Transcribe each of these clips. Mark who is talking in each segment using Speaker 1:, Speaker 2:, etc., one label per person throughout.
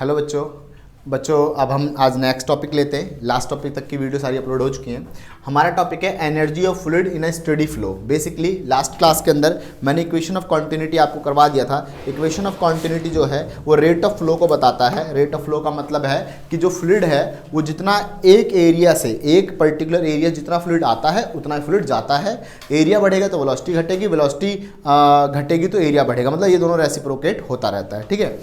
Speaker 1: Hello बच्चों। अब हम आज नेक्स्ट टॉपिक लेते हैं। लास्ट टॉपिक तक की वीडियो सारी अपलोड हो चुकी हैं। हमारा टॉपिक है energy of fluid in a steady flow. Basically last class के अंदर मैंने इक्वेशन ऑफ कॉन्टिन्यूटी आपको करवा दिया था। इक्वेशन ऑफ कॉन्टिन्यूटी जो है वो रेट ऑफ फ्लो को बताता है। रेट ऑफ फ्लो का मतलब है कि जो फ्लूइड है वो जितना एक एरिया से, एक पर्टिकुलर एरिया जितना फ्लूइड आता है उतना फ्लूइड जाता है। एरिया बढ़ेगा तो वेलोसिटी घटेगी, वेलोसिटी घटेगी तो एरिया बढ़ेगा, मतलब ये दोनों रेसिप्रोकेट होता रहता है। ठीक है,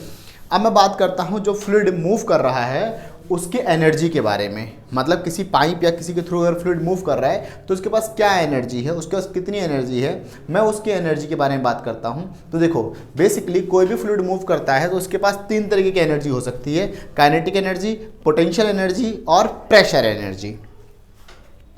Speaker 1: अब मैं बात करता हूँ जो फ्लूइड मूव कर रहा है उसके एनर्जी के बारे में। मतलब किसी पाइप या किसी के थ्रू अगर फ्लूइड मूव कर रहा है तो उसके पास क्या एनर्जी है, उसके पास कितनी एनर्जी है, मैं उसकी एनर्जी के बारे में बात करता हूँ। तो देखो, बेसिकली कोई भी फ्लूइड मूव करता है तो उसके पास तीन तरीके की एनर्जी हो सकती है: काइनेटिक एनर्जी, पोटेंशियल एनर्जी और प्रेशर एनर्जी।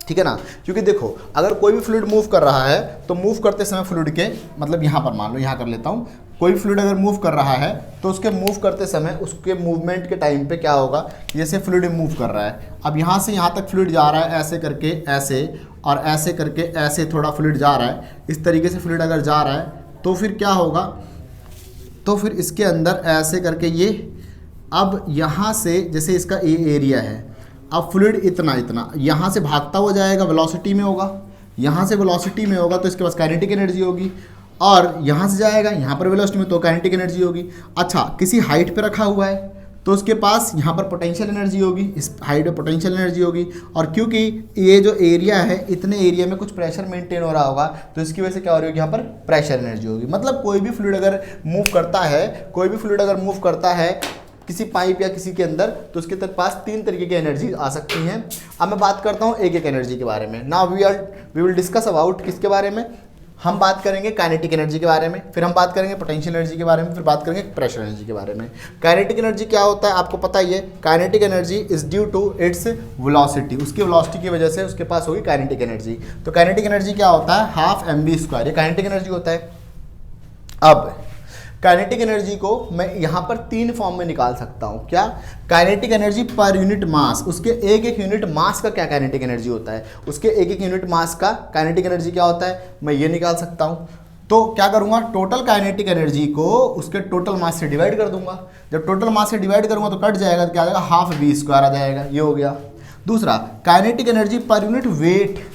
Speaker 1: ठीक है ना, क्योंकि देखो अगर कोई भी फ्लूइड मूव कर रहा है तो मूव करते समय फ्लूइड के, मतलब यहाँ पर मान लो, यहाँ कर लेता हूँ, कोई फ्लूइड अगर मूव कर रहा है तो उसके मूव करते समय उसके मूवमेंट के टाइम पे क्या होगा, जैसे फ्लूइड मूव कर रहा है, अब यहाँ से यहाँ तक फ्लूइड जा रहा है, ऐसे करके ऐसे और ऐसे करके ऐसे थोड़ा फ्लूइड जा रहा है। इस तरीके से फ्लूइड अगर जा रहा है तो फिर क्या होगा, तो फिर इसके अंदर ऐसे करके ये, अब यहाँ से जैसे इसका ए एरिया है, अब फ्लूइड इतना इतना यहाँ से भागता हुआ जाएगा, वेलोसिटी में होगा, यहाँ से वेलोसिटी में होगा तो इसके पास काइनेटिक एनर्जी होगी, और यहाँ से जाएगा यहाँ पर वेलोसिटी में तो काइनेटिक एनर्जी होगी। अच्छा, किसी हाइट पे रखा हुआ है तो उसके पास यहाँ पर पोटेंशियल एनर्जी होगी, इस हाइट पे पोटेंशियल एनर्जी होगी, और क्योंकि ये जो एरिया है इतने एरिया में कुछ प्रेशर मेंटेन हो रहा होगा तो इसकी वजह से क्या हो रही होगी, यहाँ पर प्रेशर एनर्जी होगी। मतलब कोई भी फ्लूइड अगर मूव करता है, कोई भी फ्लूइड अगर मूव करता है किसी पाइप या किसी के अंदर, तो उसके पास तीन तरीके की एनर्जी आ सकती हैं। अब मैं बात करता हूँ एक एक एनर्जी के बारे में। Now we will discuss about किसके बारे में, हम बात करेंगे काइनेटिक एनर्जी के बारे में, फिर हम बात करेंगे पोटेंशियल एनर्जी के बारे में, फिर बात करेंगे प्रेशर एनर्जी के बारे में। काइनेटिक एनर्जी क्या होता है आपको पता ही है। Kinetic energy is due to its velocity, उसकी वेलोसिटी की वजह से उसके पास होगी काइनेटिक एनर्जी। तो काइनेटिक एनर्जी क्या होता है, हाफ mv², ये काइनेटिक एनर्जी होता है। अब काइनेटिक एनर्जी को मैं यहाँ पर तीन फॉर्म में निकाल सकता हूँ। क्या, kinetic energy per unit mass, उसके एक एक यूनिट मास का क्या काइनेटिक एनर्जी होता है, उसके एक एक यूनिट मास का काइनेटिक एनर्जी क्या होता है, मैं ये निकाल सकता हूँ। तो क्या करूँगा, टोटल काइनेटिक एनर्जी को उसके टोटल मास से डिवाइड कर दूंगा। जब टोटल मास से डिवाइड करूँगा तो कट जाएगा, तो क्या आ जाएगा, हाफ v² आ जाएगा, ये हो गया। दूसरा, kinetic energy per unit weight,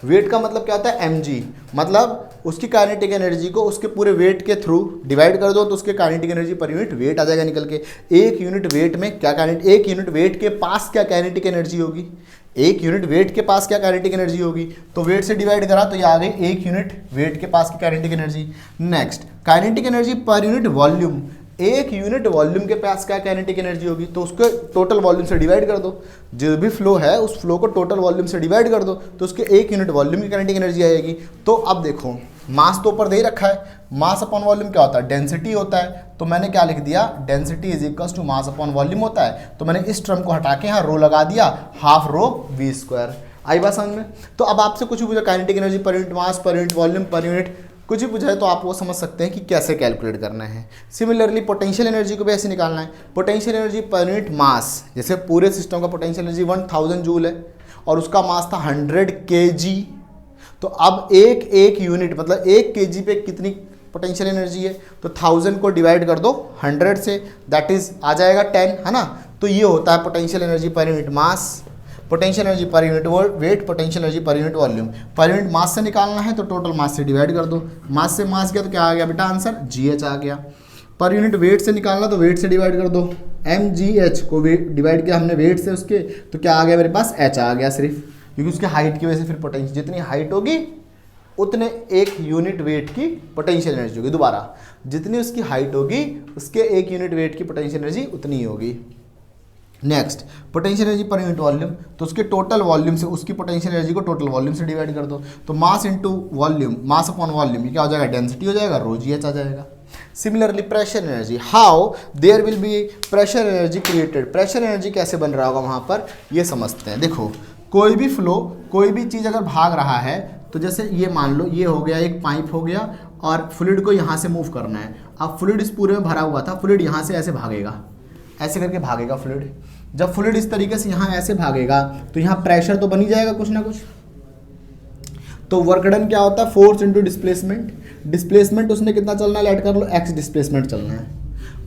Speaker 1: weight का मतलब क्या होता है mg, मतलब उसकी काइनेटिक एनर्जी को उसके पूरे वेट के थ्रू डिवाइड कर दो तो उसके kinetic energy per unit weight आ जाएगा निकल के। एक यूनिट वेट में क्या एक यूनिट वेट के पास क्या काइनेटिक एनर्जी होगी, एक यूनिट वेट के पास क्या काइनेटिक एनर्जी होगी, तो वेट से डिवाइड करा तो ये आ गई एक यूनिट वेट के पास की kinetic energy. Next, kinetic energy per unit volume, एक यूनिट वॉल्यूम के पास क्या काइनेटिक एनर्जी होगी, तो उसको टोटल वॉल्यूम से डिवाइड कर दो। जो भी फ्लो है उस फ्लो को टोटल वॉल्यूम से डिवाइड कर दो तो उसके एक यूनिट वॉल्यूम की काइनेटिक एनर्जी आएगी। तो अब देखो, मास तो ऊपर दे ही रखा है, मास अपॉन वॉल्यूम क्या होता है, डेंसिटी होता है। तो मैंने क्या लिख दिया, density is equals to mass upon volume होता है। तो मैंने इस टर्म को हटा के यहाँ रो लगा दिया, हाफ रो v²। आई बात समझ में। तो अब आपसे कुछ भी पूछा, kinetic energy per unit mass, पर यूनिट वॉल्यूम, पर यूनिट कुछ भी पूछा है तो आप वो समझ सकते हैं कि कैसे कैलकुलेट करना है। सिमिलरली पोटेंशियल एनर्जी को भी ऐसे निकालना है। Potential energy per unit mass, जैसे पूरे सिस्टम का पोटेंशियल एनर्जी 1000 जूल है और उसका मास था 100 kg, तो अब एक एक यूनिट मतलब एक kg पे कितनी पोटेंशियल एनर्जी है, तो 1000 को डिवाइड कर दो 100 से, दैट इज आ जाएगा 10, है ना। तो ये होता है potential energy per unit mass, potential energy per unit wait, potential energy per unit volume. Per unit mass से निकालना है तो टोटल मास से डिवाइड कर दो, मास से मास गया तो क्या आ गया बेटा आंसर, gh आ गया। पर यूनिट वेट से निकालना तो वेट से डिवाइड कर दो, mgh को डिवाइड किया हमने वेट से उसके, तो क्या आ गया मेरे पास, h आ गया सिर्फ, क्योंकि उसके हाइट की वजह से फिर पोटेंशियल, जितनी हाइट होगी उतने एक यूनिट वेट की पोटेंशियल एनर्जी होगी। दोबारा, जितनी उसकी हाइट होगी उसके एक यूनिट वेट की पोटेंशियल एनर्जी उतनी ही होगी। Next, potential energy per unit volume, तो उसके टोटल वॉल्यूम से उसकी पोटेंशियल एनर्जी को टोटल वॉल्यूम से डिवाइड कर दो, तो मास इनटू वॉल्यूम, मास अपॉन वॉल्यूम, ये क्या हो जाएगा, डेंसिटी हो जाएगा, रो gh आ जाएगा। Similarly pressure energy, how there will be pressure energy created, pressure energy कैसे बन रहा होगा वहाँ पर, ये समझते हैं। देखो, कोई भी फ्लो, कोई भी चीज़ अगर भाग रहा है तो जैसे ये मान लो ये हो गया, एक पाइप हो गया और फ्लूइड को यहाँ से मूव करना है। अब फ्लूइड इस पूरे में भरा हुआ था, फ्लूइड यहाँ से ऐसे भागेगा, ऐसे करके भागेगा फ्लूइड। जब फ्लूइड इस तरीके से यहाँ ऐसे भागेगा तो यहाँ प्रेशर तो बन ही जाएगा कुछ ना कुछ। तो वर्क डन क्या होता है, फोर्स इंटू डिस्प्लेसमेंट। डिस्प्लेसमेंट उसने कितना चलना है, लेट कर लो x डिस्प्लेसमेंट चलना है।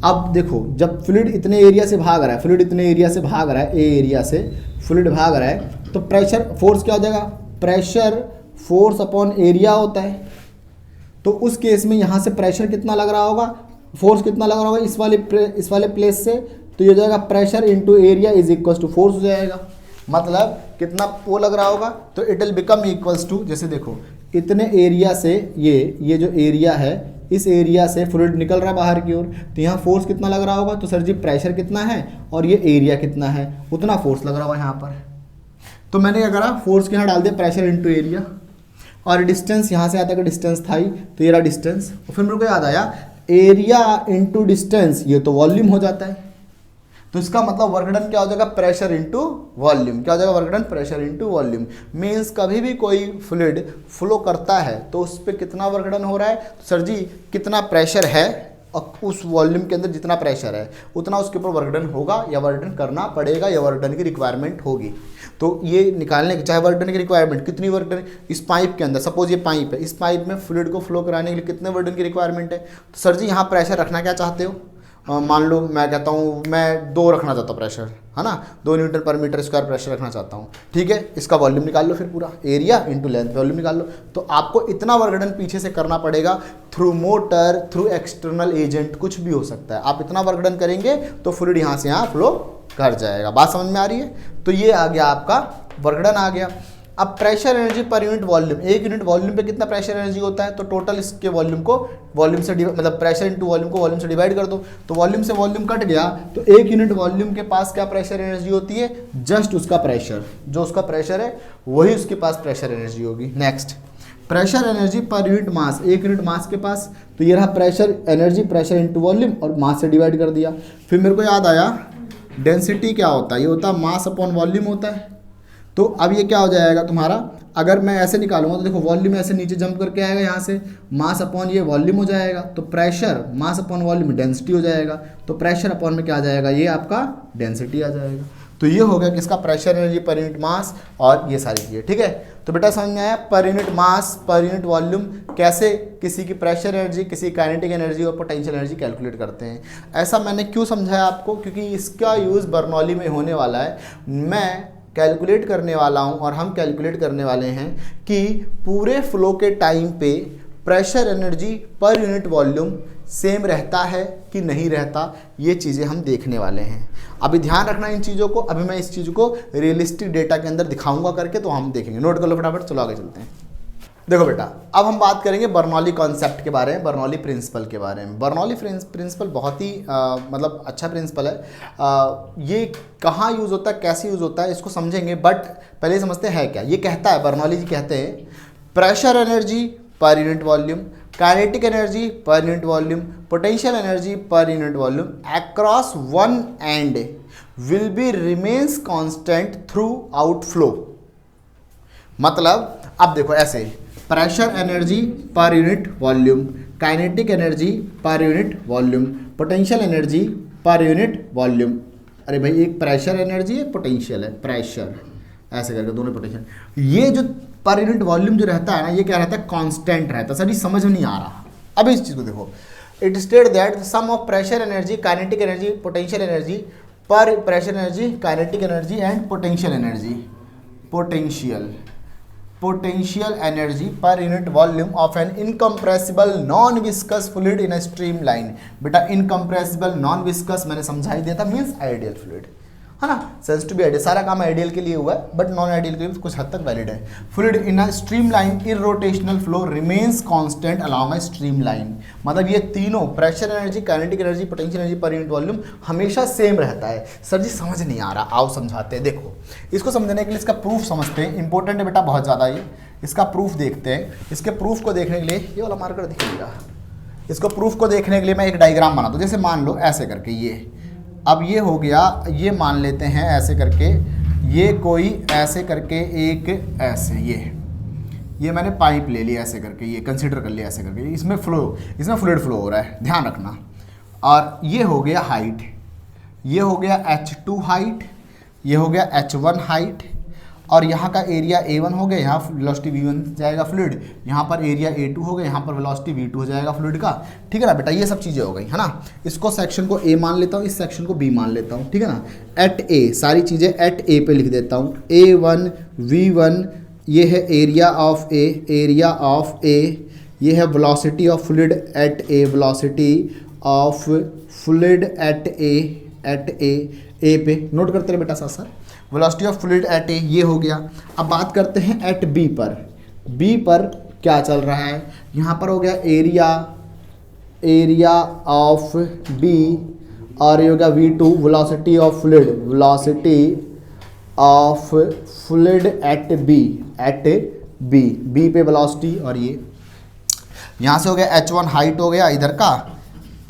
Speaker 1: अब देखो जब फ्लूइड इतने एरिया से भाग रहा है, फ्लूइड इतने एरिया से भाग रहा है, ए एरिया से फ्लूइड भाग रहा है, तो प्रेशर फोर्स क्या हो जाएगा, प्रेशर फोर्स अपॉन एरिया होता है। तो उस केस में यहाँ से प्रेशर कितना लग रहा होगा, फोर्स कितना लग रहा होगा इस वाले प्लेस से, तो ये हो जाएगा pressure into area is equals to force हो जाएगा। मतलब कितना वो लग रहा होगा, तो it will become equals to, जैसे देखो इतने एरिया से ये जो एरिया है, इस एरिया से फ्लूइड निकल रहा है बाहर की ओर, तो यहाँ फोर्स कितना लग रहा होगा, तो सर जी प्रेशर कितना है और ये एरिया कितना है, उतना फोर्स लग रहा होगा यहाँ पर। तो मैंने क्या करा, फोर्स के यहाँ डाल दिया प्रेशर इंटू एरिया, और डिस्टेंस यहाँ से आता है, डिस्टेंस था ही, तो ये रहा डिस्टेंस। और फिर मेरे को याद आया एरिया इंटू डिस्टेंस, ये तो वॉल्यूम हो जाता है, तो इसका मतलब वर्क डन क्या हो जाएगा, प्रेशर इंटू वॉल्यूम। क्या हो जाएगा work done, pressure into volume. Means कभी भी कोई फ्लूइड फ्लो करता है तो उस पर कितना वर्क डन हो रहा है, तो सर जी कितना प्रेशर है और उस वॉल्यूम के अंदर जितना प्रेशर है उतना उसके ऊपर वर्क डन होगा या वर्क डन करना पड़ेगा या वर्क डन की रिक्वायरमेंट होगी। तो ये निकालने की, चाहे वर्क डन की रिक्वायरमेंट कितनी वर्क डन, इस पाइप के अंदर सपोज ये पाइप है, इस पाइप में फ्लूइड को फ्लो कराने के लिए कितने वर्क डन की रिक्वायरमेंट है, तो सर जी यहाँ प्रेशर रखना क्या चाहते हो, मान लो मैं कहता हूँ मैं 2 रखना चाहता हूँ प्रेशर, है ना, 2 न्यूटन पर मीटर स्क्वायर प्रेशर रखना चाहता हूँ, ठीक है। इसका वॉल्यूम निकाल लो, फिर पूरा एरिया इंटू लेंथ, वॉल्यूम निकाल लो। तो आपको इतना वर्क डन पीछे से करना पड़ेगा, through motor, through external agent, कुछ भी हो सकता है। आप इतना वर्क डन करेंगे तो फ्लूइड यहाँ से यहाँ फ्लो कर जाएगा। बात समझ में आ रही है? तो ये आ गया आपका वर्क डन आ गया। अब pressure energy per unit volume, 1 unit volume पे कितना प्रेशर एनर्जी होता है, तो टोटल इसके वॉल्यूम को वॉल्यूम से मतलब प्रेशर इंटू वॉल्यूम को वॉल्यूम से डिवाइड कर दो, तो वॉल्यूम से वॉल्यूम कट गया, तो 1 यूनिट वॉल्यूम के पास क्या प्रेशर एनर्जी होती है, जस्ट उसका प्रेशर, जो उसका प्रेशर है वही उसके पास प्रेशर एनर्जी होगी। Next, pressure energy per unit mass, 1 unit mass के पास, तो ये रहा pressure energy, pressure into volume और मास से डिवाइड कर दिया। फिर मेरे को याद आया डेंसिटी क्या होता है, ये होता है मास अपॉन वॉल्यूम होता है। तो अब ये क्या हो जाएगा तुम्हारा, अगर मैं ऐसे निकालूंगा तो देखो वॉल्यूम ऐसे नीचे जंप करके आएगा, यहाँ से मास अपॉन ये वॉल्यूम हो जाएगा, तो प्रेशर मास अपॉन वॉल्यूम डेंसिटी हो जाएगा, तो प्रेशर अपॉन में क्या आ जाएगा, ये आपका डेंसिटी आ जाएगा। तो ये हो गया किसका, pressure energy per unit mass और ये सारी चीज़ें, ठीक है। तो बेटा समझ में आया, पर यूनिट मास पर यूनिट वॉल्यूम कैसे किसी की प्रेशर एनर्जी, किसी की काइनेटिक एनर्जी और पोटेंशियल एनर्जी कैलकुलेट करते हैं। ऐसा मैंने क्यों समझाया आपको, क्योंकि इसका यूज़ बर्नौली में होने वाला है। मैं कैलकुलेट करने वाला हूं और हम कैलकुलेट करने वाले हैं कि पूरे फ्लो के टाइम पे pressure energy per unit volume same रहता है कि नहीं रहता, ये चीज़ें हम देखने वाले हैं। अभी ध्यान रखना इन चीज़ों को, अभी मैं इस चीज़ को रियलिस्टिक डेटा के अंदर दिखाऊंगा करके, तो हम देखेंगे। नोट कर लो फटाफट, चलो आगे चलते हैं। देखो बेटा, अब हम बात करेंगे बर्नौली कॉन्सेप्ट के बारे में, बर्नौली प्रिंसिपल के बारे में। बर्नौली प्रिंसिपल बहुत ही मतलब अच्छा प्रिंसिपल है। ये कहाँ यूज़ होता है, कैसे यूज़ होता है, इसको समझेंगे, बट पहले समझते हैं क्या ये कहता है। बर्नौली जी कहते हैं pressure energy per unit volume, kinetic energy per unit volume, potential energy per unit volume across one end will be remains constant throughout flow। मतलब अब देखो ऐसे, pressure energy per unit volume, kinetic energy per unit volume, potential energy per unit volume. अरे भाई एक pressure energy है, potential है, pressure ऐसे करके दोनों पोटेंशियल। ये जो पर यूनिट वॉल्यूम जो रहता है ना, ये क्या रहता है, कांस्टेंट रहता है। सर ये समझ नहीं आ रहा। अब इस चीज़ को देखो, it states that sum of pressure energy, kinetic energy, potential energy per pressure energy, kinetic energy and potential energy, potential energy per unit volume of an incompressible non viscous fluid in a streamline. बेटा incompressible non viscous मैंने समझा ही दिया था, means ideal fluid, है ना। Sense to be ideal, सारा काम ideal के लिए हुआ है, बट नॉन आइडियल के लिए कुछ हद तक वैलिड है। Fluid in a stream line irrotational flow remains constant along a stream line. मतलब ये तीनों pressure energy, kinetic energy, potential energy per unit volume हमेशा सेम रहता है। सर जी समझ नहीं आ रहा, आओ समझाते हैं। देखो इसको समझने के लिए इसका प्रूफ समझते हैं, इंपॉर्टेंट है बेटा बहुत ज़्यादा ये। इसका प्रूफ देखते हैं। इसके प्रूफ को देखने के लिए ये वाला मार्कर दिखेगा। इसको प्रूफ को देखने के लिए मैं एक डायग्राम बनाता हूँ। जैसे मान लो ऐसे करके, ये अब ये हो गया, ये मान लेते हैं ऐसे करके, ये कोई ऐसे करके एक ऐसे, ये मैंने पाइप ले लिया ऐसे करके, ये कंसीडर कर लिया ऐसे करके, इसमें फ्लूइड फ्लो हो रहा है, ध्यान रखना। और ये हो गया हाइट, ये हो गया H2 हाइट, ये हो गया H1 हाइट, और यहाँ का एरिया A1 हो गया, यहाँ वेलोसिटी V1 जाएगा फ्लूइड, यहाँ पर एरिया A2 हो गया, यहाँ पर वेलोसिटी V2 हो जाएगा फ्लूइड का। ठीक है ना बेटा, ये सब चीज़ें हो गई है ना। इसको सेक्शन को A मान लेता हूँ, इस सेक्शन को B मान लेता हूँ। ठीक है ना, एट A सारी चीज़ें एट A पे लिख देता हूँ। A1 V1 ये है area of A, area of A ये है velocity of fluid at A, velocity of fluid at A पे। नोट करते रहे बेटा साथ साथ, velocity of fluid at A ये हो गया। अब बात करते हैं एट B पर। B पर क्या चल रहा है, यहाँ पर हो गया एरिया ऑफ B और ये हो गया V2 velocity of fluid, velocity of fluid at B पे वेलोसिटी। और ये यहाँ से हो गया H1 हाइट हो गया इधर का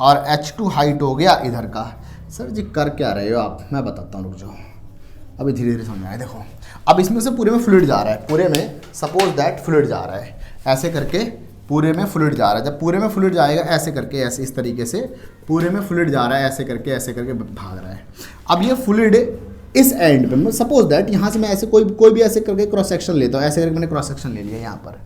Speaker 1: और H2 हाइट हो गया इधर का। सर जी कर क्या रहे हो आप, मैं बताता हूँ, रुक जाओ, अभी धीरे धीरे समझ आए। देखो अब इसमें से पूरे में फ्लूइड जा रहा है, पूरे में सपोज दैट फ्लूइड जा रहा है, ऐसे करके पूरे में फ्लूइड जा रहा है। जब पूरे में फ्लूइड जाएगा ऐसे करके, ऐसे इस तरीके से पूरे में फ्लूइड जा रहा है, ऐसे करके भाग रहा है। अब ये फ्लूइड इस एंड पे, सपोज दैट यहाँ से मैं ऐसे कोई भी ऐसे करके क्रॉस सेक्शन लेता हूँ, ऐसे करके मैंने क्रॉस सेक्शन ले लिया। यहाँ पर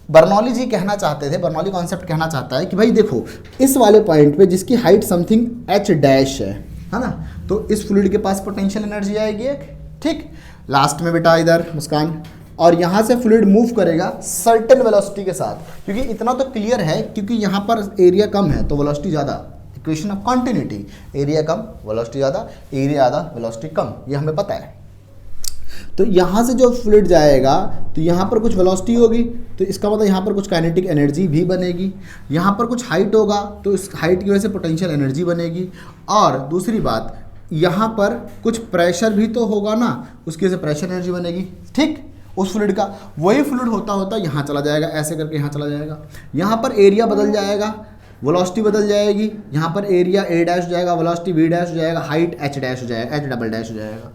Speaker 1: बर्नौली जी कहना चाहते थे, बर्नौली कॉन्सेप्ट कहना चाहता है कि भाई देखो इस वाले पॉइंट पे जिसकी हाइट समथिंग h डैश है ना, तो इस फ्लूइड के पास पोटेंशियल एनर्जी आएगी एक। ठीक, लास्ट में बेटा इधर मुस्कान, और यहाँ से फ्लूइड मूव करेगा सर्टेन वेलोसिटी के साथ, क्योंकि इतना तो क्लियर है क्योंकि यहाँ पर एरिया कम है तो वेलोसिटी ज़्यादा, equation of continuity, area come velocity ज़्यादा, एरिया ज़्यादा वेलोसिटी कम, ये हमें पता है। तो यहाँ से जो फ्लूइड जाएगा तो यहाँ पर कुछ वेलोसिटी होगी, तो इसका मतलब यहाँ पर कुछ काइनेटिक एनर्जी भी बनेगी। यहाँ पर कुछ हाइट होगा तो इस हाइट की वजह से पोटेंशियल एनर्जी बनेगी। और दूसरी बात, यहाँ पर कुछ प्रेशर भी तो होगा ना, उसकी वजह से प्रेशर एनर्जी बनेगी। ठीक, उस फ्लूइड का वही फ्लूइड होता होता यहाँ चला जाएगा, ऐसे करके यहाँ चला जाएगा। यहाँ पर एरिया बदल जाएगा, वेलोसिटी बदल जाएगी, यहाँ पर एरिया A डैश हो जाएगा, वेलोसिटी V डैश हो जाएगा, हाइट H डैश हो जाएगा, H डबल डैश हो जाएगा।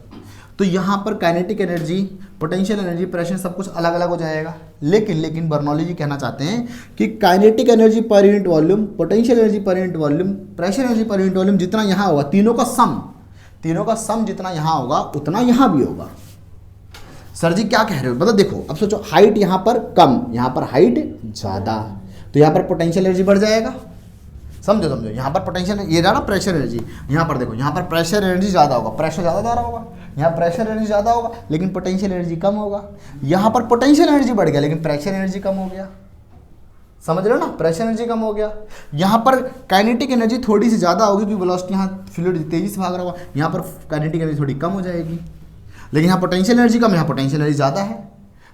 Speaker 1: तो यहाँ पर kinetic energy, potential energy, pressure सब कुछ अलग अलग हो जाएगा। लेकिन बर्नौली जी कहना चाहते हैं कि kinetic energy per unit volume, potential energy per unit volume, pressure energy per unit volume जितना यहाँ होगा, तीनों का सम जितना यहाँ होगा उतना यहाँ भी होगा। सर जी क्या कह रहे हो, मतलब देखो अब सोचो, हाइट यहाँ पर कम, यहाँ पर हाइट ज़्यादा, तो यहाँ पर पोटेंशियल एनर्जी बढ़ जाएगा। समझो यहाँ पर पोटेंशियल ये रहा ना प्रेशर एनर्जी, यहाँ पर देखो यहाँ पर प्रेशर एनर्जी ज़्यादा होगा, प्रेशर ज़्यादा जा रहा होगा, यहाँ प्रेशर एनर्जी ज़्यादा होगा लेकिन पोटेंशियल एनर्जी कम होगा। यहाँ पर पोटेंशियल एनर्जी बढ़ गया लेकिन प्रेशर एनर्जी कम हो गया। समझ रहे हो ना, प्रेशर एनर्जी कम हो गया। यहाँ पर काइनेटिक एनर्जी थोड़ी सी ज़्यादा होगी क्योंकि वेलोसिटी यहाँ फ्लूइड तेज़ी से भाग रहा होगा, यहाँ पर काइनेटिक एनर्जी थोड़ी कम हो जाएगी। लेकिन यहाँ पोटेंशियल एनर्जी कम, यहाँ पोटेंशियल एनर्जी ज़्यादा है,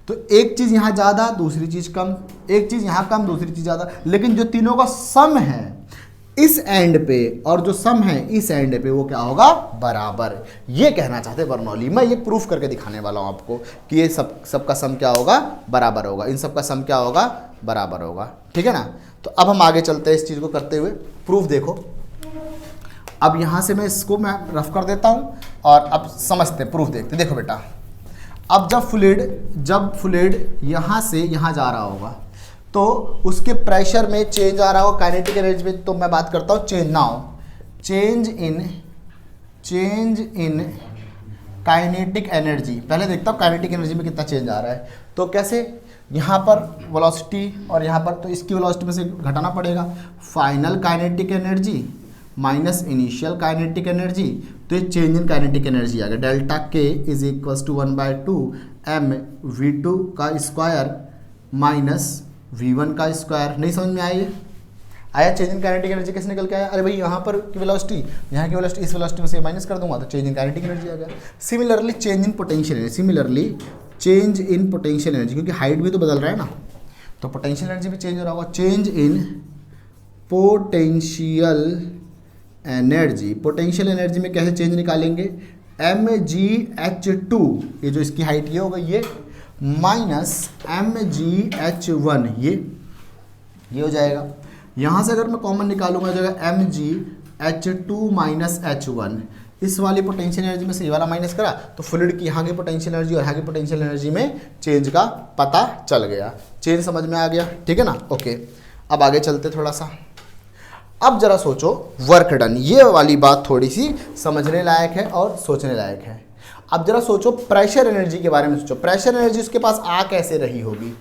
Speaker 1: तो एक चीज़ यहाँ ज़्यादा दूसरी चीज़ कम, एक चीज़ यहाँ कम दूसरी चीज़ ज़्यादा। लेकिन जो तीनों का सम है इस एंड पे और जो सम है इस एंड पे वो क्या होगा, बराबर। ये कहना चाहते हैं बर्नौली। मैं ये प्रूफ करके दिखाने वाला हूँ आपको कि ये सबका सम क्या होगा, बराबर होगा। इन सब का सम क्या होगा, बराबर होगा। ठीक है ना, तो अब हम आगे चलते हैं इस चीज़ को करते हुए। प्रूफ देखो, अब यहाँ से मैं इसको मैं रफ कर देता हूँ और अब समझते हैं, प्रूफ देखते हैं। देखो बेटा, अब जब फ्लूइड यहाँ से यहाँ जा रहा होगा तो उसके प्रेशर में चेंज आ रहा हो, काइनेटिक एनर्जी में, तो मैं बात करता हूँ change now, change in kinetic energy. पहले देखता हूँ काइनेटिक एनर्जी में कितना चेंज आ रहा है। तो कैसे, यहाँ पर वेलोसिटी और यहाँ पर, तो इसकी वेलोसिटी में से घटाना पड़ेगा, final kinetic energy minus initial kinetic energy, तो ये चेंज इन काइनेटिक एनर्जी आ गया। डेल्टा के इज इक्वल्स टू 1/2 mv2 का स्क्वायर माइनस v1 का स्क्वायर। नहीं समझ में आया चेंज इन काइनेटिक एनर्जी कैसे निकल के आया? अरे भाई यहाँ पर की वेलोसिटी, यहाँ की वेलोसिटी इस वेलोसिटी में से माइनस कर दूंगा तो चेंज इन काइनेटिक एनर्जी आ गया। Similarly change in potential energy, क्योंकि हाइट भी तो बदल रहा है ना, तो पोटेंशियल एनर्जी भी चेंज हो रहा होगा। चेंज इन पोटेंशियल एनर्जी में कैसे चेंज निकालेंगे, mgh2, ये जो इसकी हाइट ये होगा ये, माइनस mgh1 ये हो जाएगा। यहाँ से अगर मैं कॉमन निकालूंगा जाएगा mgh2 माइनस h1। इस वाली पोटेंशियल एनर्जी में से ये वाला माइनस करा तो फ्लूइड की यहाँ की पोटेंशियल एनर्जी और यहाँ की पोटेंशियल एनर्जी में चेंज का पता चल गया। चेंज समझ में आ गया, ठीक है ना। ओके, अब आगे चलते थोड़ा सा। अब जरा सोचो वर्क डन, ये वाली बात थोड़ी सी समझने लायक है और सोचने लायक है। अब जरा सोचो प्रेशर एनर्जी के बारे में सोचो, प्रेशर एनर्जी उसके पास आ कैसे रही होगी,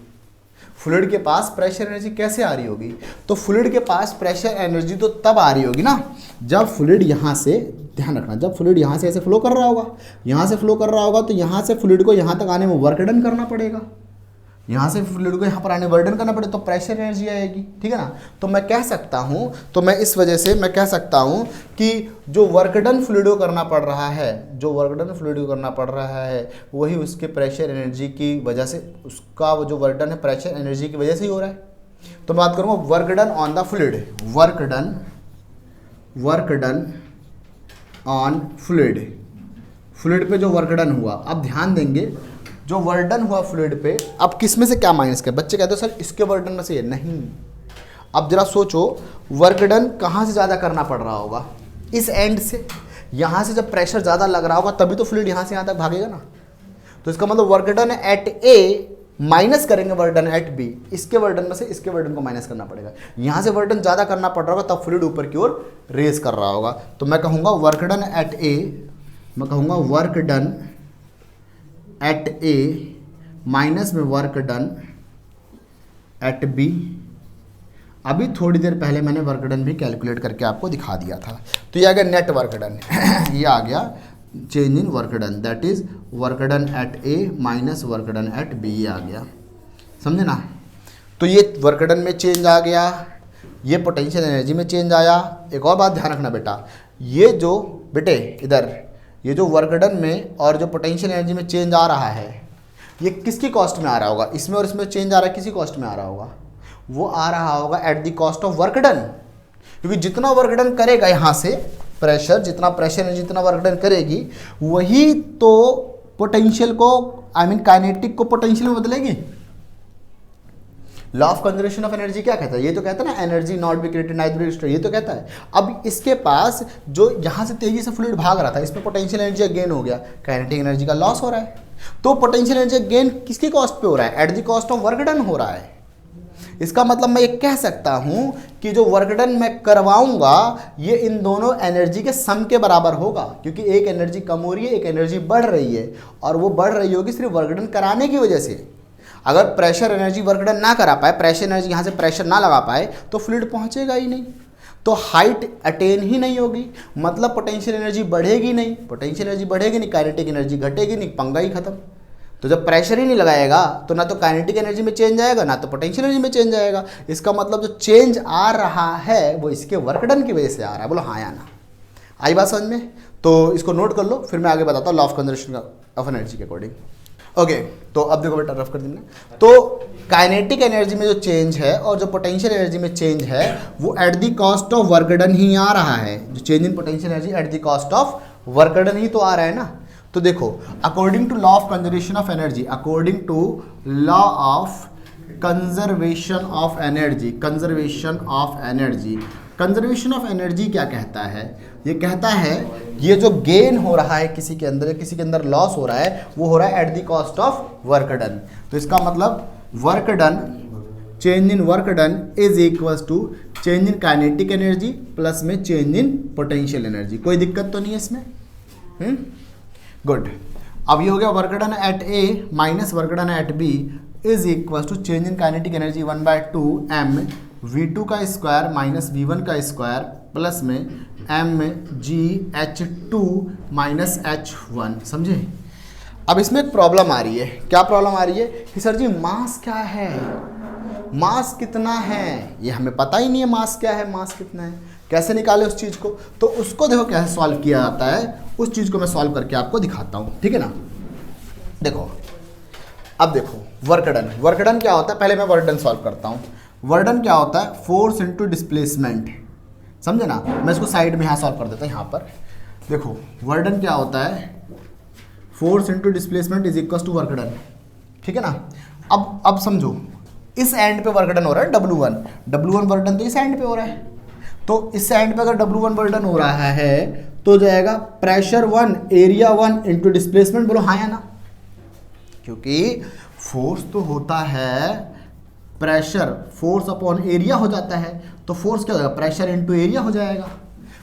Speaker 1: फ्लूइड के पास प्रेशर एनर्जी कैसे आ रही होगी? तो फ्लूइड के पास प्रेशर एनर्जी तो तब आ रही होगी ना जब फ्लूइड यहाँ से, ध्यान रखना, जब फ्लूइड यहाँ से ऐसे फ्लो कर रहा होगा, यहाँ से फ्लो कर रहा होगा, तो यहाँ से फ्लूइड को यहाँ तक आने में वर्क डन करना पड़ेगा, यहाँ से फ्लूइड को यहाँ पर आने वर्क डन करना पड़ेगा, तो प्रेशर एनर्जी आएगी, ठीक है ना। तो मैं कह सकता हूँ, तो मैं इस वजह से मैं कह सकता हूँ कि जो वर्क डन फ्लूइड को करना पड़ रहा है, जो वर्क डन फ्लूइड को करना पड़ रहा है, वही उसके प्रेशर एनर्जी की वजह से, उसका वो जो वर्क डन है प्रेशर एनर्जी की वजह से ही हो रहा है। तो मैं बात करूँगा work done on the fluid, work done on fluid, fluid पे जो वर्क डन हुआ। अब ध्यान देंगे, जो वर्क डन हुआ फ्लूइड पे, अब किस में से क्या माइनस कर, बच्चे कहते हो सर इसके वर्क डन में से ये नहीं। अब जरा सोचो वर्क डन कहाँ से ज़्यादा करना पड़ रहा होगा, इस एंड से, यहाँ से जब प्रेशर ज़्यादा लग रहा होगा तभी तो फ्लूइड यहाँ से यहाँ तक भागेगा ना। तो इसका मतलब work done at A minus करेंगे वर्क डन एट बी, इसके वर्क डन में से इसके वर्क डन को माइनस करना पड़ेगा। यहाँ से वर्क डन ज़्यादा करना पड़ रहा होगा तब फ्लूइड ऊपर की ओर रेज कर रहा होगा। तो मैं कहूँगा वर्क डन एट ए, मैं कहूँगा work done at A minus में वर्क डन एट बी। अभी थोड़ी देर पहले मैंने वर्क डन भी कैलकुलेट करके आपको दिखा दिया था। तो ये आ गया नेट वर्क डन ये आ गया change in work done, that is work done at A minus work done at B, ये आ गया, समझे ना। तो ये वर्क डन में चेंज आ गया, ये पोटेंशियल एनर्जी में चेंज आया। एक और बात ध्यान रखना बेटा, ये जो बेटे इधर ये जो वर्क डन में और जो पोटेंशियल एनर्जी में चेंज आ रहा है, ये किसकी कॉस्ट में आ रहा होगा? इसमें और इसमें चेंज आ रहा है, किसी कॉस्ट में आ रहा होगा? वो आ रहा होगा eight the cost of work done, क्योंकि जितना वर्क डन करेगा यहाँ से प्रेशर, जितना प्रेशर एनर्जी जितना वर्क डन करेगी, वही तो पोटेंशियल को, आई मीन काइनेटिक को पोटेंशियल में बदलेगी। Law of conservation of energy क्या कहता है? ये तो कहता है ना energy not be created neither be destroyed, ये तो कहता है। अब इसके पास जो यहाँ से तेजी से फ्लूइड भाग रहा था, इसमें पोटेंशियल एनर्जी गेन हो गया, काइनेटिक एनर्जी का लॉस हो रहा है। तो पोटेंशियल एनर्जी गेन किसकी कॉस्ट पे हो रहा है? At the cost of work done हो रहा है। इसका मतलब मैं ये कह सकता हूं कि जो वर्क डन मैं करवाऊंगा ये इन दोनों एनर्जी के सम के बराबर होगा, क्योंकि एक एनर्जी कम हो रही है, एक एनर्जी बढ़ रही है, और वो बढ़ रही होगी सिर्फ वर्क डन कराने की वजह से। अगर प्रेशर एनर्जी वर्क डन ना करा पाए, प्रेशर एनर्जी यहाँ से प्रेशर ना लगा पाए, तो फ्लूइड पहुँचेगा ही नहीं, तो हाइट अटेन ही नहीं होगी, मतलब पोटेंशियल एनर्जी बढ़ेगी नहीं, पोटेंशियल एनर्जी बढ़ेगी नहीं, काइनेटिक एनर्जी घटेगी नहीं, पंगा ही खत्म। तो जब प्रेशर ही नहीं लगाएगा तो ना तो काइनेटिक एनर्जी में चेंज आएगा, ना तो पोटेंशियल एनर्जी में चेंज आएगा। इसका मतलब जो चेंज आ रहा है वो इसके वर्क डन की वजह से आ रहा है। बोलो हाँ या ना, आई बात समझ में? तो इसको नोट कर लो, फिर मैं आगे बताता हूँ law of conservation of energy के अकॉर्डिंग। ओके, तो अब देखो बेटा रफ कर देना। तो काइनेटिक एनर्जी में जो चेंज है और जो पोटेंशियल एनर्जी में चेंज है वो at the cost of work done ही आ रहा है। जो change in potential energy at the cost of work done ही तो आ रहा है ना। तो देखो according to law of conservation of energy, according to law of conservation of energy, conservation of energy, conservation of energy क्या कहता है? ये कहता है ये जो गेन हो रहा है किसी के अंदर, किसी के अंदर लॉस हो रहा है, वो हो रहा है at the cost of work done. तो इसका मतलब work done, change in work done is equals to change in kinetic energy plus में चेंज इन पोटेंशियल एनर्जी। कोई दिक्कत तो नहीं है इसमें? गुड। अब ये हो गया work done at A minus work done at B is equal to change in kinetic energy 1/2 m v2 का स्क्वायर माइनस v1 का स्क्वायर प्लस में m gh2 माइनस h1। समझे? अब इसमें एक प्रॉब्लम आ रही है। क्या प्रॉब्लम आ रही है कि सर जी मास क्या है, मास कितना है, ये हमें पता ही नहीं है मास क्या है, मास कितना है, कैसे निकाले उस चीज़ को? तो उसको देखो कैसे सॉल्व किया जाता है, उस चीज़ को मैं सॉल्व करके आपको दिखाता हूँ, ठीक है ना। देखो अब देखो वर्क डन, वर्क डन क्या होता है, पहले मैं वर्क डन सॉल्व करता हूँ। वर्क डन क्या होता है? फोर्स इनटू डिस्प्लेसमेंट, समझे ना। मैं इसको साइड में यहाँ सॉल्व कर देता हूँ। यहाँ पर देखो वर्क डन क्या होता है, force into displacement is equal to work done, ठीक है ना। अब समझो इस एंड पे वर्क डन हो रहा है W1 वर्क डन, तो इस एंड पे हो रहा है। तो इस एंड पे अगर W1 वर्क डन हो रहा है तो जाएगा प्रेशर 1 एरिया 1 इनटू डिस्प्लेसमेंट। बोलो हाँ या ना, क्योंकि फोर्स तो होता है प्रेशर, फोर्स अपॉन एरिया हो जाता है, तो फोर्स क्या होगा? प्रेशर इनटू एरिया हो जाएगा।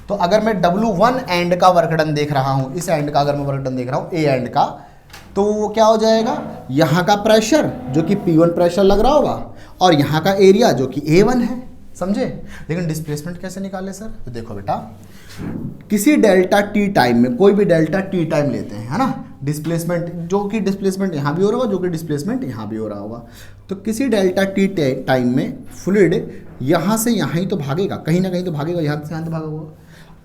Speaker 1: तो अगर मैं W1 एंड का वर्क डन देख रहा हूँ, इस एंड का अगर मैं वर्क डन देख रहा हूँ ए एंड का, तो वो क्या हो जाएगा, यहाँ का प्रेशर जो कि P1 प्रेशर लग रहा होगा और यहाँ का एरिया जो कि A1 है, समझे। लेकिन डिस्प्लेसमेंट कैसे निकाले सर, तो देखो बेटा, किसी डेल्टा टी टाइम में, कोई भी डेल्टा टी टाइम लेते हैं, है ना, डिस्प्लेसमेंट जो कि डिस्प्लेसमेंट यहाँ भी हो रहा होगा, जो कि डिस्प्लेसमेंट यहाँ भी हो रहा होगा। तो किसी डेल्टा टी टाइम में फ्लूइड यहाँ से यहाँ ही तो भागेगा, कहीं ना कहीं तो भागेगा, यहाँ से यहाँ तो भागा होगा।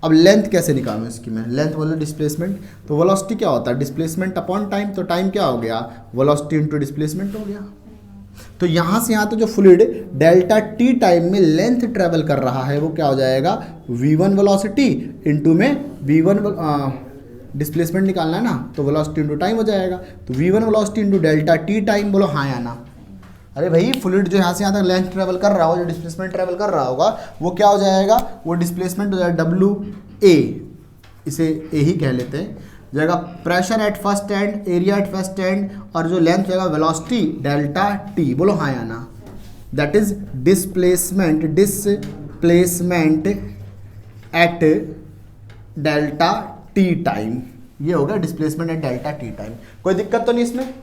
Speaker 1: अब लेंथ कैसे निकालूँ इसकी मैं, लेंथ बोलो डिस्प्लेसमेंट, तो वेलोसिटी क्या होता है, डिस्प्लेसमेंट अपॉन टाइम, तो टाइम क्या हो गया, वेलोसिटी इनटू डिस्प्लेसमेंट हो गया। तो यहाँ से यहाँ तो जो फ्लूइड डेल्टा टी टाइम में लेंथ ट्रेवल कर रहा है वो क्या हो जाएगा, v1 वेलोसिटी इनटू में v1 डिस्प्लेसमेंट निकालना है ना, तो वेलोसिटी इनटू टाइम हो जाएगा। तो v1 velocity into delta T time, बोलो हाँ या ना। अरे भाई फ्लूइड जो यहाँ से यहाँ तक लेंथ ट्रेवल कर रहा होगा, जो डिस्प्लेसमेंट ट्रेवल कर रहा होगा, वो क्या हो जाएगा, वो डिस्प्लेसमेंट हो जाएगा WA, इसे ए ही कह लेते हैं, जाएगा pressure at first and, area at first and, और जो लेंथ जाएगा वेलोसिटी डेल्टा टी, बोलो हाँ या ना। That is displacement eight delta T time, ये होगा displacement eight delta T time. कोई दिक्कत तो नहीं इसमें।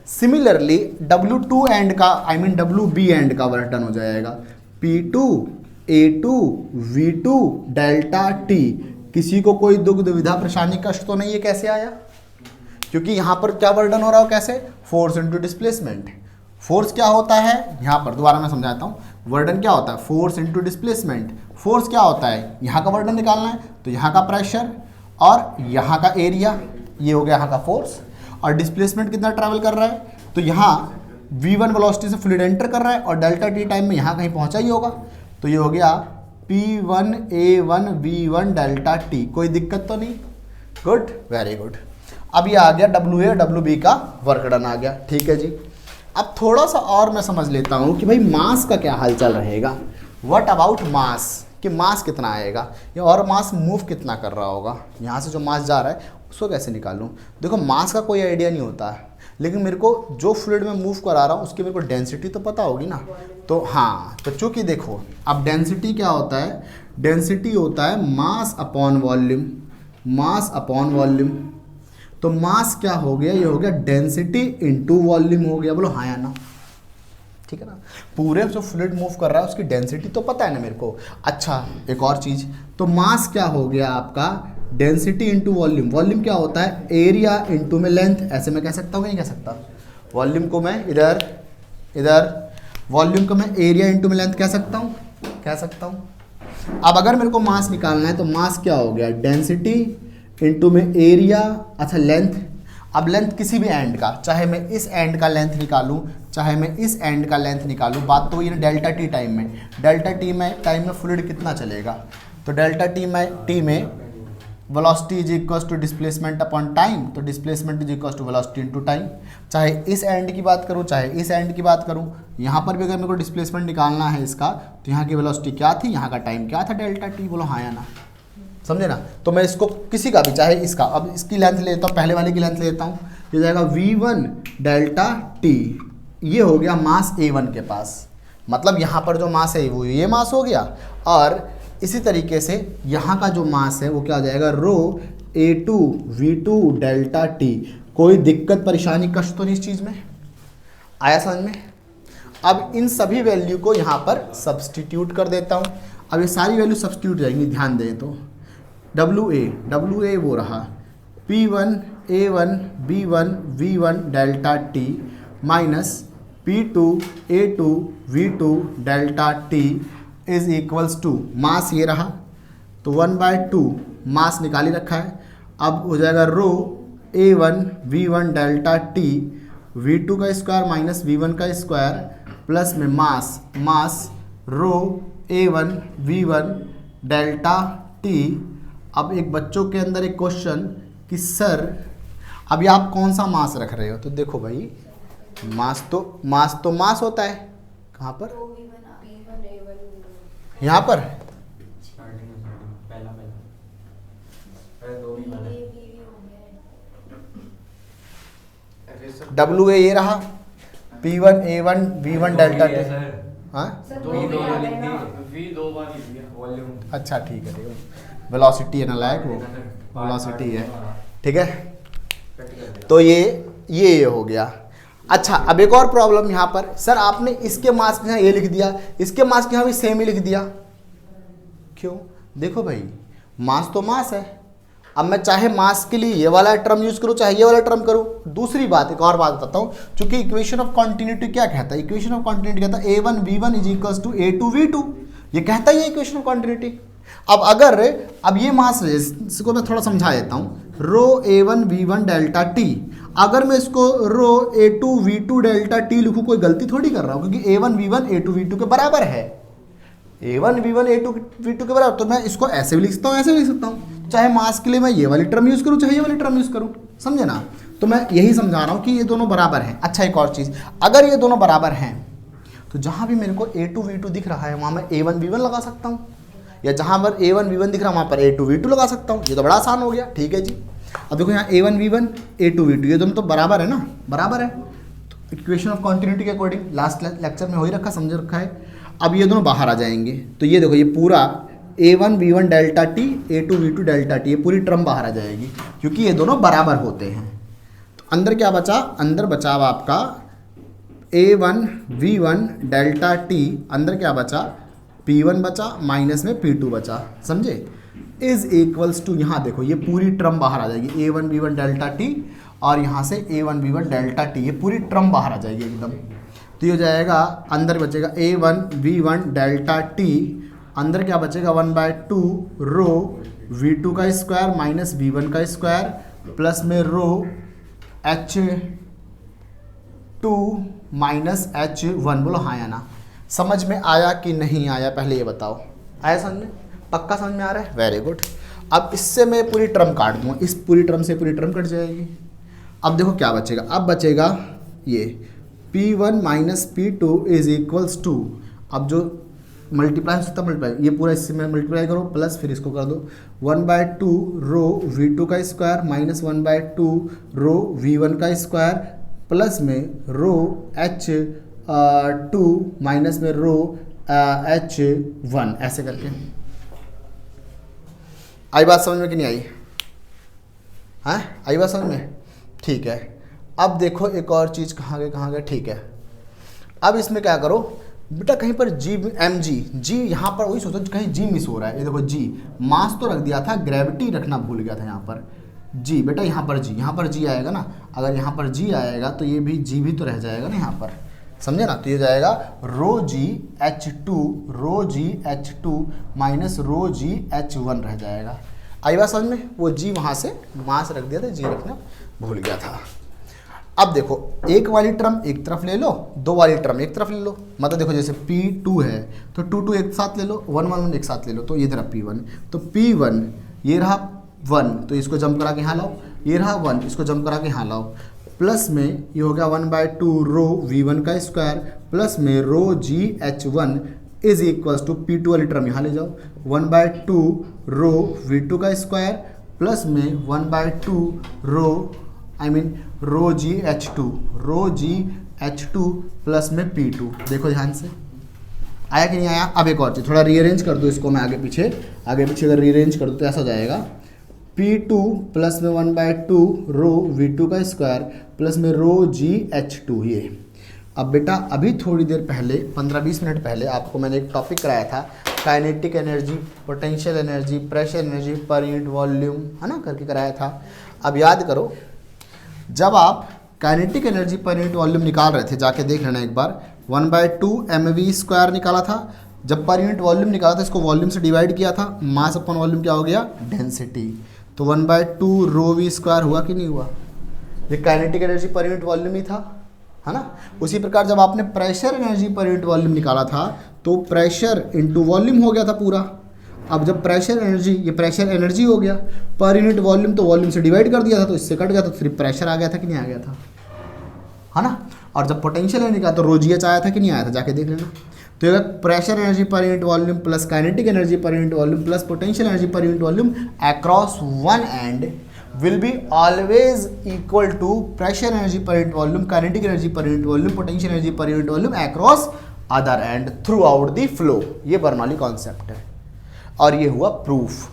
Speaker 1: सिमिलरली W2 एंड का, आई मीन WB एंड का वर्क डन हो जाएगा P2 A2 V2 delta T। किसी को कोई दुख दुविधा परेशानी कष्ट तो नहीं है, कैसे आया, क्योंकि यहाँ पर क्या वर्क डन हो रहा हो, कैसे, फोर्स इनटू डिस्प्लेसमेंट। फोर्स क्या होता है, यहाँ पर दोबारा मैं समझाता हूँ, वर्क डन क्या होता है, फोर्स इनटू डिस्प्लेसमेंट। फोर्स क्या होता है, यहाँ का वर्क डन निकालना है, तो यहाँ का प्रेशर और यहाँ का एरिया, ये हो गया यहाँ का फोर्स, और डिस्प्लेसमेंट कितना ट्रैवल कर रहा है, तो यहाँ v1 वेलोसिटी से फ्लूइड एंटर कर रहा है और डेल्टा टी टाइम में यहाँ कहीं पहुँचा ही होगा, तो ये हो गया P1 A1 V1 delta T. कोई दिक्कत तो नहीं, गुड, वेरी गुड। अब ये आ गया WA और WB का वर्क डन आ गया, ठीक है जी। अब थोड़ा सा और मैं समझ लेता हूँ कि भाई मास का क्या हाल चाल रहेगा, व्हाट अबाउट मास, कि मास कितना आएगा या और मास मूव कितना कर रहा होगा, यहाँ से जो मास जा रहा है उसको कैसे निकालूं। देखो मास का कोई आइडिया नहीं होता है, लेकिन मेरे को जो फ्लूइड में मूव करा रहा हूँ उसकी मेरे को डेंसिटी तो पता होगी ना। तो हाँ, तो चूँकि देखो अब डेंसिटी क्या होता है, डेंसिटी होता है मास अपॉन वॉल्यूम, मास अपॉन वॉल्यूम। तो मास क्या हो गया, ये हो गया डेंसिटी इनटू वॉल्यूम हो गया, बोलो हाँ या ना, ठीक है ना। पूरे जो फ्लूइड मूव कर रहा है उसकी डेंसिटी तो पता है ना मेरे को। अच्छा एक और चीज़, तो मास क्या हो गया आपका, डेंसिटी इंटू वॉल्यूम। वॉल्यूम क्या होता है, एरिया इंटू में लेंथ, ऐसे मैं कह सकता हूँ कि नहीं कह सकता। वॉल्यूम को मैं इधर वॉल्यूम को मैं एरिया इंटू में लेंथ कह सकता हूँ, कह सकता हूँ। अब अगर मेरे को मास निकालना है तो मास क्या हो गया, डेंसिटी इंटू में एरिया, अच्छा लेंथ। अब लेंथ किसी भी एंड का, चाहे मैं इस एंड का लेंथ निकालूं, चाहे मैं इस एंड का लेंथ निकालूं, बात तो ये डेल्टा टी टाइम में, डेल्टा टी में टाइम में फ्लूइड कितना चलेगा, तो डेल्टा टी में velocity is equal to displacement upon time, तो displacement is equal to velocity into time. चाहे इस एंड की बात करूं, चाहे इस एंड की बात करूं, यहाँ पर भी अगर मेरे को डिस्प्लेसमेंट निकालना है इसका, तो यहाँ की वेलोसिटी क्या थी, यहाँ का टाइम क्या था, डेल्टा टी, बोलो हाँ या ना, समझे ना। तो मैं इसको किसी का भी, चाहे इसका, अब इसकी लेंथ लेता हूँ, पहले वाले की लेंथ लेता हूँ, ये जाएगा V1 डेल्टा टी, ये हो गया मास A1 के पास, मतलब यहाँ पर जो मास है वो ये मास हो गया, और इसी तरीके से यहाँ का जो मास है वो क्या हो जाएगा, रो A2 V2 डेल्टा टी। कोई दिक्कत परेशानी कष्ट तो नहीं इस चीज़ में, आया समझ में। अब इन सभी वैल्यू को यहाँ पर सब्सटीट्यूट कर देता हूँ। अब ये सारी वैल्यू सब्सटीट्यूट जाएंगी, ध्यान दें तो WA वो रहा P1 A1 B1 V1 delta T minus P2 A2 V2 delta T is equals to mass ये रहा, तो 1/2 मास निकाल ही रखा है। अब हो जाएगा रो A1 V1 delta T V2 का स्क्वायर माइनस V1 का स्क्वायर प्लस में मास रो A1 V1 डेल्टा टी। अब एक बच्चों के अंदर एक क्वेश्चन कि सर अभी आप कौन सा मास रख रहे हो, तो देखो भाई मास तो मास होता है, कहाँ पर, यहाँ पर WA ये रहा, P1 A1 V1 delta T, हाँ अच्छा ठीक है वेलोसिटी है ना लायक, वो वेलोसिटी है, ठीक है। तो ये हो गया। अच्छा अब एक और प्रॉब्लम यहाँ पर, सर आपने इसके मास के यहाँ ये लिख दिया, इसके मास के यहाँ भी सेम ही लिख दिया, क्यों? देखो भाई मास तो मास है, अब मैं चाहे मास के लिए ये वाला टर्म यूज करूँ चाहे ये वाला टर्म करूँ। दूसरी बात, एक और बात बताता हूँ, क्योंकि इक्वेशन ऑफ कॉन्टिन्यूटी क्या कहता है, इक्वेशन ऑफ कॉन्टिन्यूटी कहता है a1v1 is equals to a2v2, ये कहता ही है इक्वेशन ऑफ कॉन्टिन्यूटी। अब अगर अब ये मास है, इसको मैं थोड़ा समझा देता हूँ, रो a1v1 डेल्टा टी, अगर मैं इसको रो a2v2 डेल्टा टी लिखूँ कोई गलती थोड़ी कर रहा हूँ, क्योंकि a1v1 a2v2 के बराबर है, a1v1 a2v2 के बराबर, तो मैं इसको ऐसे भी लिख सकता हूँ ऐसे भी लिख सकता हूँ, चाहे मास के लिए मैं ये वाली टर्म यूज़ करूँ चाहे ये वाली टर्म यूज़ करूँ, समझे ना। तो मैं यही समझा रहा हूँ कि ये दोनों बराबर हैं। अच्छा एक और चीज़, अगर ये दोनों बराबर हैं तो जहाँ भी मेरे को a2v2 दिख रहा है वहाँ मैं a1v1 लगा सकता हूँ, या जहाँ पर a1v1 दिख रहा है वहाँ पर a2v2 लगा सकता हूँ। ये तो बड़ा आसान हो गया, ठीक है जी। अब देखो यहाँ a1v1 a2v2 ये दोनों तो बराबर है ना, बराबर है, तो इक्वेशन ऑफ कॉन्टिन्यूटी के अकॉर्डिंग लास्ट लेक्चर में हो ही रखा, समझ रखा है। अब ये दोनों बाहर आ जाएंगे, तो ये देखो ये पूरा a1v1 delta T a2v2 delta T, ये पूरी टर्म बाहर आ जाएगी क्योंकि ये दोनों बराबर होते हैं। तो अंदर क्या बचा, अंदर बचा अब आपका a1v1 डेल्टा टी, अंदर क्या बचा p1 बचा, माइनस में p2 बचा, समझे, इज इक्वल्स टू, यहाँ देखो ये पूरी टर्म बाहर आ जाएगी a1v1 डेल्टा टी, और यहाँ से a1v1 डेल्टा टी, ये पूरी टर्म बाहर आ जाएगी एकदम। तो ये हो जाएगा, अंदर बचेगा a1v1 डेल्टा टी, अंदर क्या बचेगा 1/2 रो v2 का स्क्वायर माइनस v1 का स्क्वायर प्लस में रो h2 माइनस h1। बोलो हाँ या ना, समझ में आया कि नहीं आया, पहले ये बताओ, आया समझ में, पक्का समझ में आ रहा है, वेरी गुड। अब इससे मैं पूरी टर्म काट दूँगा, इस पूरी टर्म से पूरी टर्म कट जाएगी। अब देखो क्या बचेगा, अब बचेगा ये p1 minus p2 is equals to, अब जो मल्टीप्लाई हो सकता है मल्टीप्लाई, ये पूरा इससे में मल्टीप्लाई करो प्लस फिर इसको कर दो 1/2 रो v2 का स्क्वायर माइनस 1/2 रो v1 का स्क्वायर प्लस में रो h2 माइनस में रो h1, ऐसे करके। आई बात समझ में कि नहीं आई? हाँ आई बात समझ में, ठीक है। अब देखो एक और चीज़ कहाँ गए, ठीक है। अब इसमें क्या करो बेटा, कहीं पर जी एम जी यहाँ पर वही सोचो कहीं जी मिस हो रहा है। ये देखो जी मास तो रख दिया था, ग्रेविटी रखना भूल गया था यहाँ पर जी, बेटा यहाँ पर जी आएगा ना, अगर यहाँ पर जी आएगा तो ये भी जी भी तो रह जाएगा ना यहाँ पर, समझे ना। तो ये जाएगा रो जी H2 minus rho G H1 रह जाएगा। आई बात समझ में, वो जी वहाँ से मास रख दिया था, जी रखना भूल गया था। अब देखो एक वाली टर्म एक तरफ ले लो, दो वाली टर्म एक तरफ ले लो, मतलब देखो जैसे P2 है तो 2 एक साथ ले लो, 1 एक साथ ले लो, तो ये रहा P1, तो P1 ये रहा 1, तो इसको जंप करा के यहाँ लाओ, ये रहा 1 इसको जंप करा के यहाँ लाओ, प्लस में ये हो गया 1/2 रो v1 का स्क्वायर प्लस में rho G H1 is equals to P2 वाली टर्म यहाँ ले जाओ 1/2 रो v2 का स्क्वायर प्लस में 1/2 रो जी H2 प्लस में P2। देखो ध्यान से आया कि नहीं आया। अब एक और चीज़, थोड़ा रीअरेंज कर दो इसको, मैं आगे पीछे अगर रीअरेंज कर दूँ तो ऐसा हो जाएगा P2 प्लस में 1/2 रो v2 का स्क्वायर प्लस में रो जी H2 ये। अब बेटा अभी थोड़ी देर पहले 15-20 मिनट पहले आपको मैंने एक टॉपिक कराया था, kinetic energy, potential energy, pressure energy per unit volume, है ना, करके कराया था। अब याद करो, जब आप kinetic energy per unit volume निकाल रहे थे, जाके देख लेना एक बार, 1/2 mv² निकाला था। जब पर यूनिट वॉल्यूम निकाला था इसको वॉल्यूम से डिवाइड किया था, मास अपॉन वॉल्यूम क्या हो गया, डेंसिटी। तो 1/2 रो v² हुआ कि नहीं हुआ, ये kinetic energy per unit volume ही था, है ना। उसी प्रकार जब आपने pressure energy per unit volume निकाला था तो प्रेशर इंटू वॉल्यूम हो गया था पूरा। अब जब प्रेशर एनर्जी, ये प्रेशर एनर्जी हो गया, पर यूनिट वॉल्यूम तो वॉल्यूम से डिवाइड कर दिया था तो इससे कट गया, तो सिर्फ प्रेशर आ गया था कि नहीं आ गया था, है ना। और जब पोटेंशियल एनर्जी का तो रो जी एच आया था कि नहीं आया था, जाके देख लेना। तो अगर pressure energy per unit volume plus kinetic energy per unit volume plus potential energy per unit volume across one and will be always equal to pressure energy per unit volume, kinetic energy per unit volume, potential energy per unit volume across other end throughout the flow। ये Bernoulli concept है और ये हुआ proof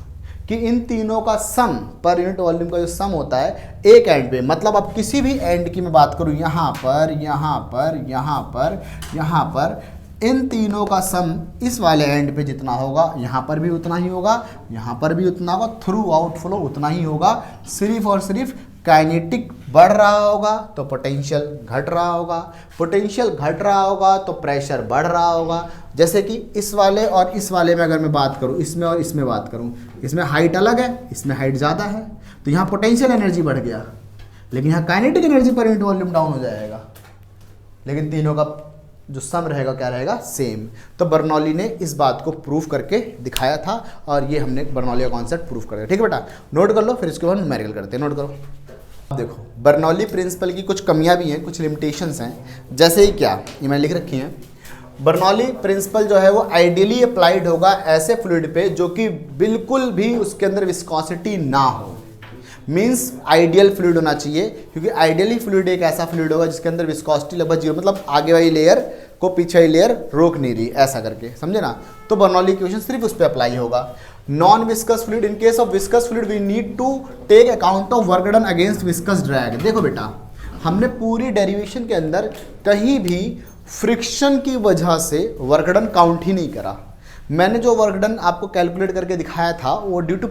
Speaker 1: कि इन तीनों का सम पर unit volume का जो सम होता है एक एंड पे, मतलब अब किसी भी एंड की मैं बात करूं, यहाँ पर, यहाँ पर, यहाँ पर, यहाँ पर, इन तीनों का सम इस वाले एंड पे जितना होगा यहाँ पर भी उतना ही होगा, यहाँ पर भी उतना होगा, थ्रू आउट फ्लो उतना ही होगा। सिर्फ और सिर्फ काइनेटिक बढ़ रहा होगा तो पोटेंशियल घट रहा होगा, पोटेंशियल घट रहा होगा तो प्रेशर बढ़ रहा होगा। जैसे कि इस वाले और इस वाले में अगर मैं बात करूं, इसमें और इसमें बात करूं, इसमें हाइट अलग है, इसमें हाइट ज़्यादा है, तो यहाँ पोटेंशियल एनर्जी बढ़ गया, लेकिन यहाँ kinetic energy per unit volume down हो जाएगा, लेकिन तीनों का जो सम रहेगा क्या रहेगा, सेम। तो बर्नौली ने इस बात को प्रूव करके दिखाया था और ये हमने बर्नौली का कॉन्सेप्ट प्रूव कर दिया। ठीक है बेटा, नोट कर लो, फिर इसके बाद न्यूमेरिकल करते हैं। नोट करो। अब देखो बर्नौली प्रिंसिपल की कुछ कमियां भी हैं, कुछ लिमिटेशंस हैं। जैसे ही क्या, ये मैंने लिख रखी हैं। बर्नौली प्रिंसिपल जो है वो आइडियली अप्लाइड होगा ऐसे फ्लूइड पे जो कि बिल्कुल भी उसके अंदर विस्कोसिटी ना हो। मीन्स आइडियल फ्लूइड होना चाहिए, क्योंकि आइडियली फ्लूइड एक ऐसा फ्लूइड होगा जिसके अंदर विस्कोसिटी लगभग जीरो, मतलब आगे वाली लेयर को पीछे वाली लेयर रोक नहीं रही, ऐसा करके, समझे ना। तो बर्नौली इक्वेशन सिर्फ उस पर अप्लाई होगा। Non viscous fluid, in case of viscous fluid we need to take account of work done against viscous drag. देखो बेटा, हमने पूरी डेरिवेशन के अंदर कहीं भी फ्रिक्शन की वजह से वर्क डन काउंट ही नहीं करा। मैंने जो वर्क डन आपको कैलकुलेट करके दिखाया था वो ड्यू टू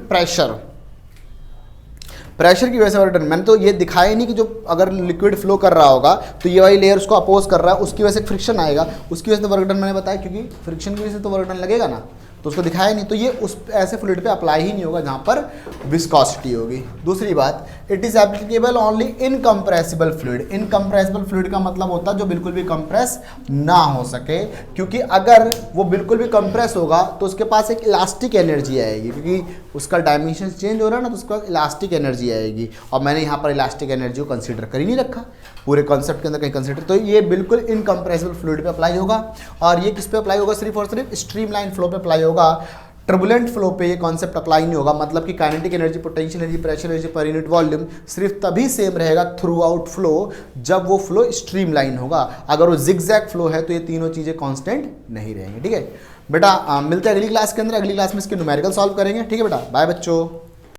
Speaker 1: प्रेशर की वजह से वर्क डन। मैंने तो ये दिखाया नहीं कि जो अगर लिक्विड फ्लो कर रहा होगा तो ये वाली लेयर उसको अपोज कर रहा है, उसकी वजह से फ्रिक्शन आएगा, उसकी वजह से वर्क डन मैंने बताया, क्योंकि फ्रिक्शन की वजह से तो वर्क डन लगेगा ना, तो उसको दिखाया नहीं। तो ये उस ऐसे फ्लूइड पे अप्लाई ही नहीं होगा जहाँ पर विस्कोसिटी होगी। दूसरी बात, it is applicable only incompressible fluid. Incompressible fluid का मतलब होता है जो बिल्कुल भी कंप्रेस ना हो सके, क्योंकि अगर वो बिल्कुल भी कंप्रेस होगा तो उसके पास एक इलास्टिक एनर्जी आएगी, क्योंकि उसका डायमेंशन चेंज हो रहा है ना, तो उसका इलास्टिक एनर्जी आएगी। और मैंने यहाँ पर इलास्टिक एनर्जी को कंसिडर कर ही नहीं रखा पूरे कॉन्सेप्ट के अंदर कहीं कंसिडर। तो ये बिल्कुल इनकम्प्रेसिबल फ्लूइड पे अप्लाई होगा। और ये किस पे अप्लाई होगा, सिर्फ और सिर्फ स्ट्रीमलाइन फ्लो पे अप्लाई होगा। टर्बुलेंट फ्लो पे ये कॉन्सेप्ट अप्लाई नहीं होगा, मतलब कि kinetic energy, potential energy, pressure energy per unit volume सिर्फ तभी सेम रहेगा थ्रू आउट फ्लो जब वो फ्लो स्ट्रीमलाइन होगा। अगर वो जिगजैग फ्लो है तो ये तीनों चीज़ें कांस्टेंट नहीं रहेंगी। ठीक है बेटा, मिलते हैं अगली क्लास के अंदर। अगली क्लास में इसके न्यूमेरिकल सॉल्व करेंगे। ठीक है बेटा, बाय बच्चों।